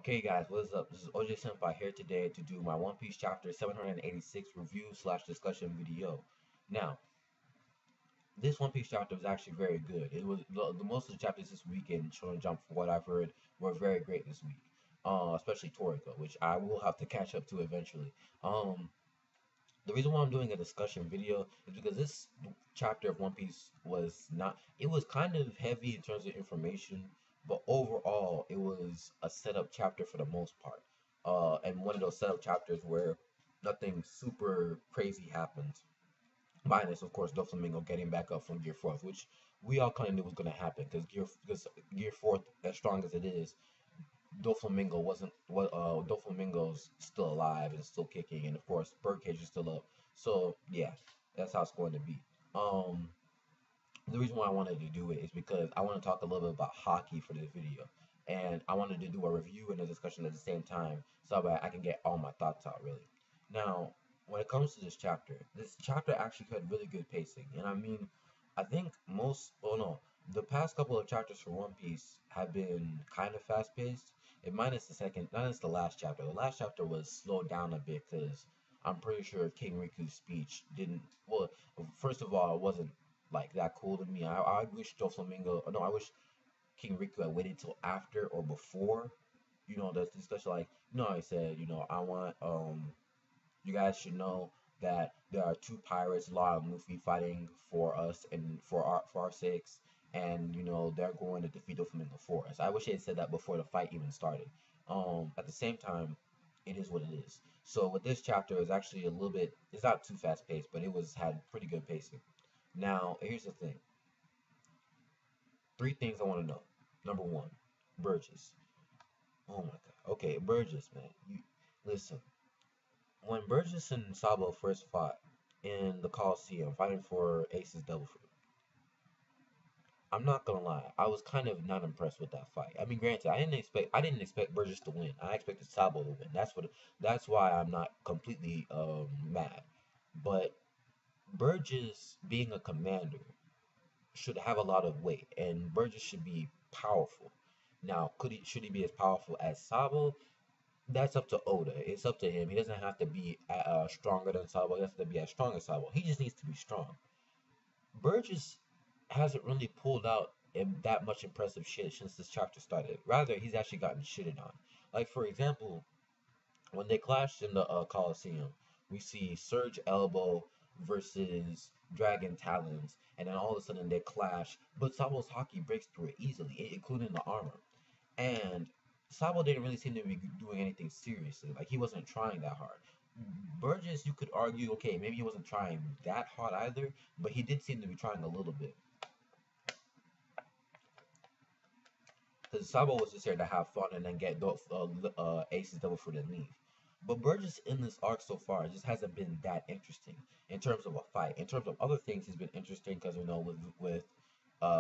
Okay guys, what is up? This is OJ Senpai here today to do my One Piece chapter 786 review slash discussion video. Now, this One Piece chapter was actually very good. It was the most of the chapters this week in Shonen Jump, from what I've heard, were very great this week. Especially Toriko, which I will have to catch up to eventually. The reason why I'm doing a discussion video is because this chapter of One Piece was not, it was kind of heavy in terms of information, but overall it was a setup chapter for the most part. And one of those setup chapters where nothing super crazy happens, minus of course Doflamingo getting back up from Gear Fourth, which we all kind of knew was going to happen because Gear Fourth, as strong as it is, Doflamingo wasn't what Doflamingo's still alive and still kicking, and of course Birdcage is still up. So yeah, that's how it's going to be. Um, the reason why I wanted to do it is because I want to talk a little bit about Haki for this video, and I wanted to do a review and a discussion at the same time so that I can get all my thoughts out really. Now, when it comes to this chapter actually had really good pacing, and I mean, I think the past couple of chapters for One Piece have been kind of fast paced. And minus the last chapter. The last chapter was slowed down a bit because I'm pretty sure King Riku's speech didn't. Well, first of all, it wasn't like that cool to me. I wish Doflamingo. No, I wish King Riku had waited till after or before. The discussion, like, I said, I want you guys should know that there are two pirates, Law and Luffy, fighting for us and for our sakes, and they're going to defeat Doflamingo for us. I wish they had said that before the fight even started. At the same time, it is what it is. So with this chapter, it's actually a little bit. It's not too fast paced, but had pretty good pacing. Now, here's the thing. Three things I want to know. Number one, Burgess. Oh my god. Okay, Burgess, man. You listen. When Burgess and Sabo first fought in the Coliseum, fighting for Ace's Devil Fruit, I'm not gonna lie, I was kind of not impressed with that fight. I mean, granted, I didn't expect Burgess to win. I expected Sabo to win. That's why I'm not completely mad. But Burgess, being a commander, should have a lot of weight, and Burgess should be powerful. Now, should he be as powerful as Sabo? That's up to Oda. It's up to him. He doesn't have to be stronger than Sabo. He doesn't have to be as strong as Sabo. He just needs to be strong. Burgess hasn't really pulled out that much impressive shit since this chapter started. Rather, he's actually gotten shitted on. Like, for example, when they clashed in the Coliseum, we see Surge Elbow versus Dragon Talons, and then all of a sudden they clash, but Sabo's Haki breaks through it easily, including the armor. And Sabo didn't really seem to be doing anything seriously. Like, he wasn't trying that hard. Burgess, you could argue, okay, maybe he wasn't trying that hard either, but he did seem to be trying a little bit. Because Sabo was just here to have fun and then get Ace's Devil Fruit and leave. But Burgess in this arc so far just hasn't been that interesting in terms of a fight. In terms of other things, he's been interesting because with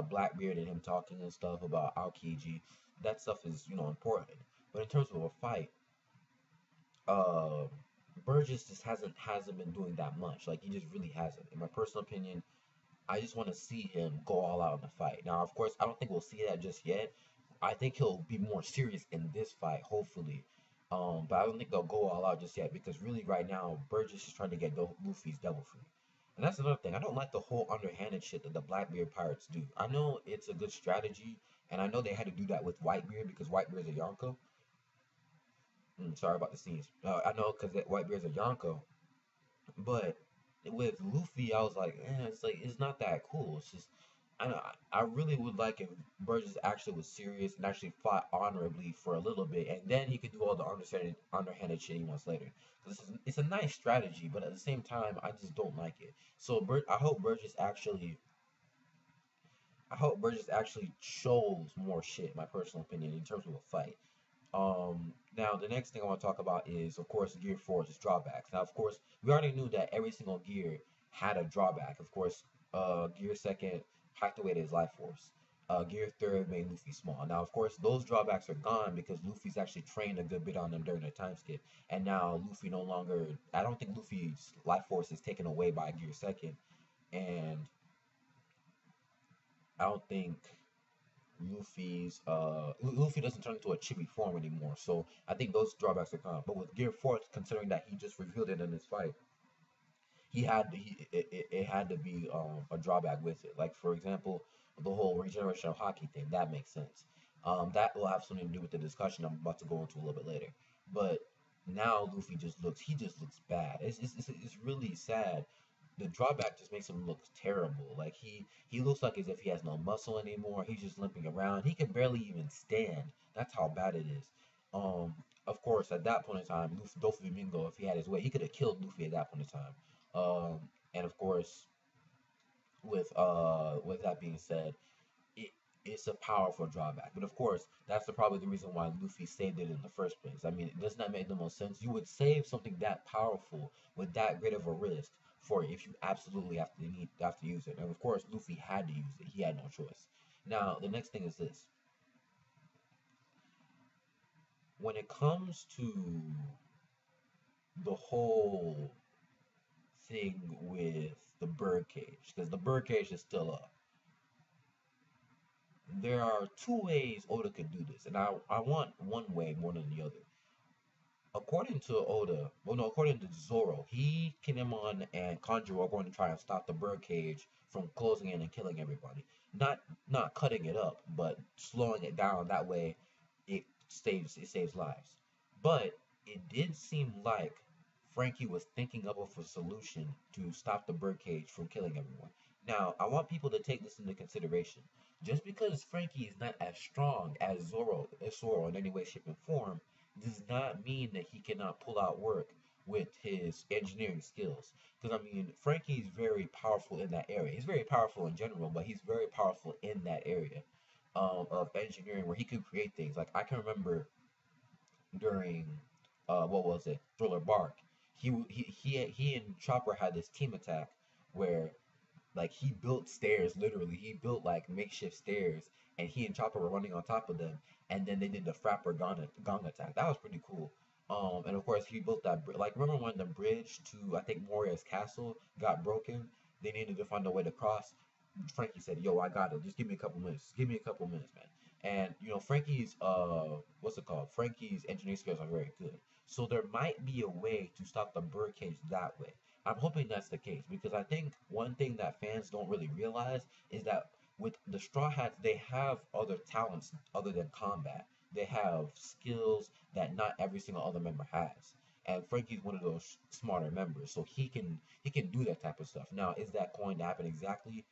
Blackbeard and him talking and stuff about Aokiji, that stuff is important. But in terms of a fight, uh, Burgess just hasn't been doing that much. Like, he just really hasn't. In my personal opinion, I just want to see him go all out in the fight. Now, of course, I don't think we'll see that just yet. I think he'll be more serious in this fight, hopefully. But I don't think they'll go all out just yet because really right now, Burgess is trying to get Luffy's Devil Fruit. And that's another thing. I don't like the whole underhanded shit that the Blackbeard pirates do. I know it's a good strategy, and I know they had to do that with Whitebeard because Whitebeard's a Yonko. Sorry about the scenes. I know because Whitebeard's a Yonko, but with Luffy, I was like, it's not that cool. It's just, I really would like if Burgess actually was serious and actually fought honorably for a little bit, and then he could do all the underhanded shit he wants later. It's a nice strategy, but at the same time, I just don't like it. So I hope Burgess actually shows more shit. My personal opinion in terms of a fight. Now the next thing I want to talk about is, of course, Gear 4's drawbacks. Now, of course, we already knew that every single gear had a drawback. Of course, Gear 2nd hacked away to his life force. Gear 3rd made Luffy small. Now, of course, those drawbacks are gone because Luffy's actually trained a good bit on them during the time skip. And now Luffy no longer, I don't think Luffy's life force is taken away by Gear 2nd. And I don't think Luffy doesn't turn into a chibi form anymore. So I think those drawbacks are gone. But with Gear 4, considering that he just revealed it in this fight, it had to be a drawback with it. Like for example, the whole regeneration of Haki thing, that makes sense. That will have something to do with the discussion I'm about to go into a little bit later. But now Luffy just looks bad. It's really sad. The drawback just makes him look terrible. Like he looks like as if he has no muscle anymore. He's just limping around. He can barely even stand. That's how bad it is. Um, of course, at that point in time, Doflamingo, if he had his way, he could have killed Luffy at that point in time. And of course, with that being said, it it's a powerful drawback. But of course, that's probably the reason why Luffy saved it in the first place. I mean, doesn't that make the most sense? You would save something that powerful with that great of a risk for it if you absolutely have to use it. And of course, Luffy had to use it. He had no choice. Now, the next thing is this. When it comes to the whole thing with the birdcage, because the birdcage is still up, there are two ways Oda could do this, and I want one way more than the other. According to Oda, well, no, according to Zoro, he, Kinemon, and Kanjuro are going to try and stop the birdcage from closing in and killing everybody. Not cutting it up, but slowing it down. That way, it saves lives. But it did seem like Frankie was thinking up of a solution to stop the birdcage from killing everyone. Now, I want people to take this into consideration. Just because Frankie is not as strong as Zoro in any way, shape, and form, does not mean that he cannot pull out work with his engineering skills. Because I mean, Frankie is very powerful in that area. He's very powerful in general, but he's very powerful in that area of engineering where he can create things. Like I can remember during what was it, Thriller Bark, he and Chopper had this team attack where like he built stairs, literally. He built like makeshift stairs, and he and Chopper were running on top of them. And then they did the Frapper Gong attack. That was pretty cool. And of course he built that like remember when the bridge to I think Moria's castle got broken? They needed to find a way to cross. Frankie said, "Yo, I got it. Just give me a couple minutes. Give me a couple minutes, man." And you know Frankie's what's it called? Frankie's engineering skills are very good. So there might be a way to stop the birdcage that way. I'm hoping that's the case because I think one thing that fans don't really realize is that with the Straw Hats, they have other talents other than combat. They have skills that not every single other member has. And Frankie's one of those smarter members, so he can do that type of stuff. Now, is that going to happen exactly?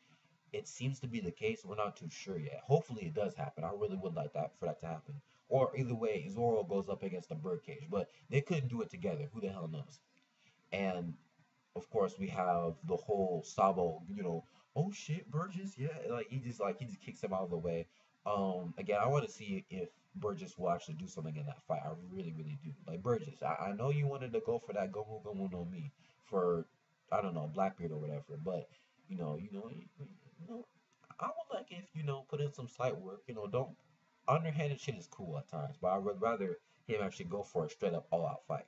It seems to be the case. We're not too sure yet. Hopefully, it does happen. I really would like that for that to happen. Or either way, Zoro goes up against the birdcage, but they couldn't do it together. Who the hell knows? And of course we have the whole Sabo, oh shit, Burgess, yeah, like he just kicks him out of the way. Again, I want to see if Burgess will actually do something in that fight. I really, really do. Like Burgess, I know you wanted to go for that Gomu Gomu no Mi for I don't know Blackbeard or whatever, but I would like if put in some slight work. Don't underhanded shit is cool at times, but I would rather him actually go for a straight up all out fight.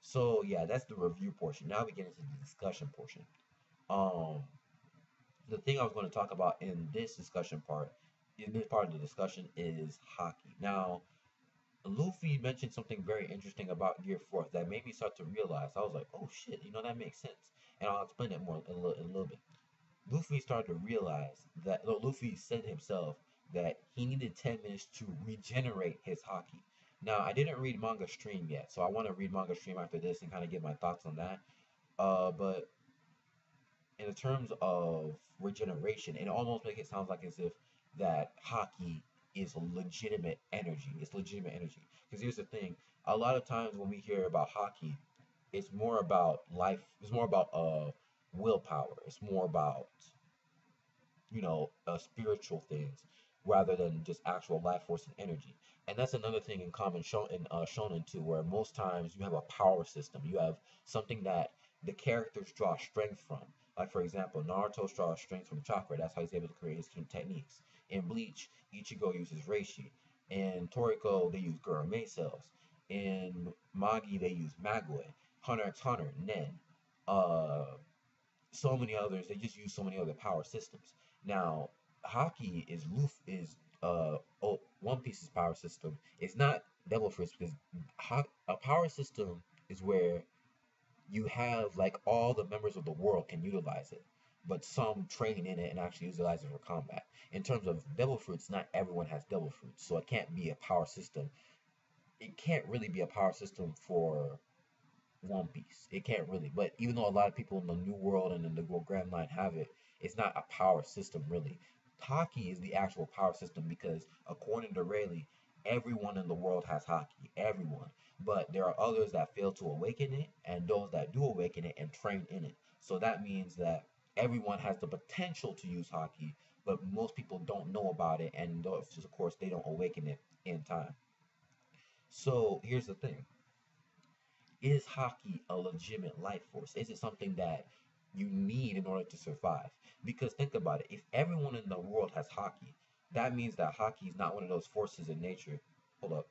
So yeah, that's the review portion. Now we get into the discussion portion. Um, the thing I was going to talk about in this part of the discussion, is Haki. Now, Luffy mentioned something very interesting about Gear 4 that made me start to realize. I was like, oh shit, that makes sense. And I'll explain it more in a little bit. Luffy started to realize that, no, Luffy said himself that he needed 10 minutes to regenerate his Haki. Now, I didn't read Manga Stream yet, so I want to read Manga Stream after this and kind of get my thoughts on that. But in the terms of regeneration, it almost makes it sound like as if that Haki is a legitimate energy. It's legitimate energy. Because here's the thing: a lot of times when we hear about Haki, it's more about life. It's more about willpower. It's more about spiritual things rather than just actual life force and energy. And that's another thing in common shonen too, where most times you have a power system. You have something that the characters draw strength from. Like for example, Naruto draws strength from chakra. That's how he's able to create his techniques. In Bleach, Ichigo uses reishi. In Toriko, they use Gurame cells. In Magi, they use Magoi. Hunter x Hunter, Nen. Uh, so many others. They just use so many other power systems. Now, Haki is One Piece's power system is not devil fruits because a power system is where you have like all the members of the world can utilize it, but some train in it and actually utilize it for combat. In terms of devil fruits, not everyone has devil fruits, so it can't be a power system. It can't really be a power system for One Piece. It can't really. But even though a lot of people in the New World and in the Grand Line have it, it's not a power system really. Haki is the actual power system because according to Rayleigh, everyone in the world has Haki. Everyone. But there are others that fail to awaken it, and those that do awaken it and train in it. So that means that everyone has the potential to use Haki, but most people don't know about it, and of course they don't awaken it in time. So here's the thing: is Haki a legitimate life force? Is it something that you need in order to survive? Because think about it, if everyone in the world has Haki, that means that Haki is not one of those forces in nature. Hold up.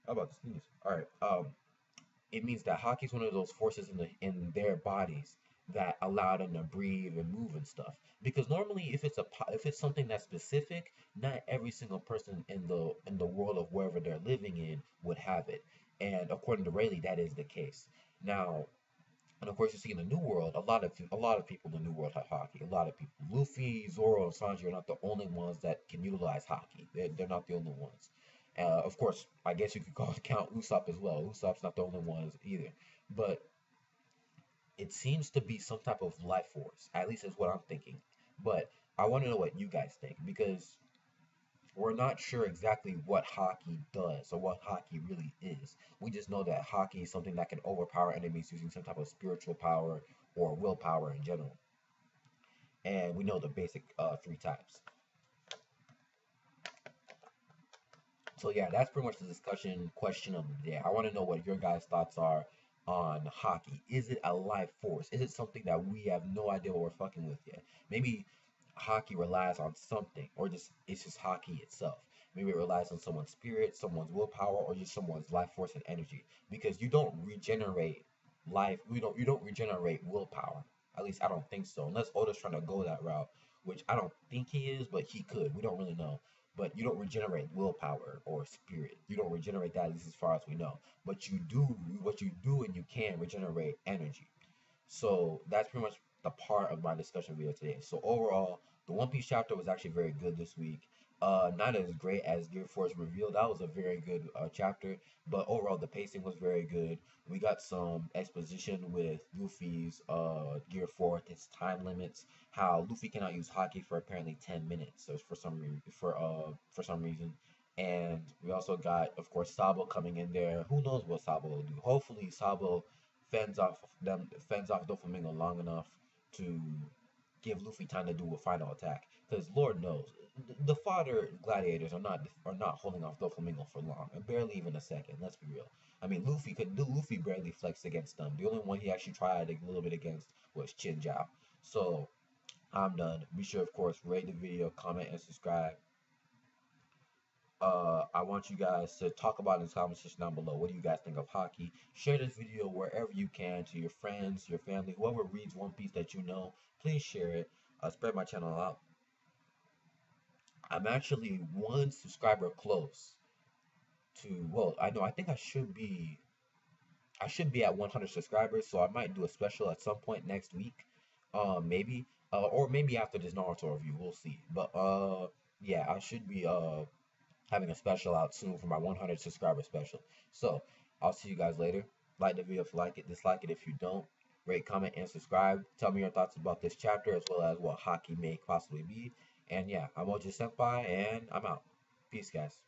How about this news? Alright, it means that Haki is one of those forces in their bodies that allow them to breathe and move and stuff. Because normally, if it's something that's specific, not every single person in the world of wherever they're living in would have it. And according to Rayleigh, that is the case. Now, and of course, you see in the New World, a lot of people in the New World have Haki. A lot of people. Luffy, Zoro, and Sanji are not the only ones that can utilize Haki. They're not the only ones. Of course, I guess you could count Usopp as well. Usopp's not the only ones either. But it seems to be some type of life force. At least is what I'm thinking. But I want to know what you guys think because we're not sure exactly what Haki does or what Haki really is. We just know that Haki is something that can overpower enemies using some type of spiritual power or willpower in general. And we know the basic three types. So yeah, that's pretty much the discussion question of the day. I want to know what your guys' thoughts are on Haki. Is it a life force? Is it something that we have no idea what we're fucking with yet? Maybe Haki relies on something, or just it's just Haki itself. Maybe it relies on someone's spirit, someone's willpower, or just someone's life force and energy. Because you don't regenerate life. You don't regenerate willpower. At least I don't think so. Unless Oda's trying to go that route, which I don't think he is, but he could. We don't really know. But you don't regenerate willpower or spirit. You don't regenerate that, at least as far as we know. But you do what you do, and you can regenerate energy. So that's pretty much the part of my discussion video today. So overall, the One Piece chapter was actually very good this week. Not as great as Gear 4's reveal. That was a very good chapter, but overall the pacing was very good. We got some exposition with Luffy's Gear 4, its time limits, how Luffy cannot use Haki for apparently 10 minutes so for some reason. And we also got, of course, Sabo coming in there. Who knows what Sabo will do? Hopefully, Sabo fends off Doflamingo long enough to give Luffy time to do a final attack. Because Lord knows, the fodder gladiators are not holding off Doflamingo for long, and barely even a second. Let's be real. I mean, Luffy barely flexed against them. The only one he actually tried a little bit against was Chinjao. So I'm done. Be sure, of course, rate the video, comment, and subscribe. I want you guys to talk about it in the comment section down below. What do you guys think of Haki? Share this video wherever you can to your friends, your family, whoever reads One Piece that you know. Please share it. Spread my channel out. I'm actually one subscriber close to, well, I think I should be at 100 subscribers, so I might do a special at some point next week. Maybe. Or maybe after this Naruto review. We'll see. But yeah, I should be having a special out soon for my 100 subscriber special. So, I'll see you guys later. Like the video if you like it, dislike it if you don't. Rate, comment, and subscribe. Tell me your thoughts about this chapter as well as what Haki may possibly be. And yeah, I'm OJ Senpai, and I'm out. Peace, guys.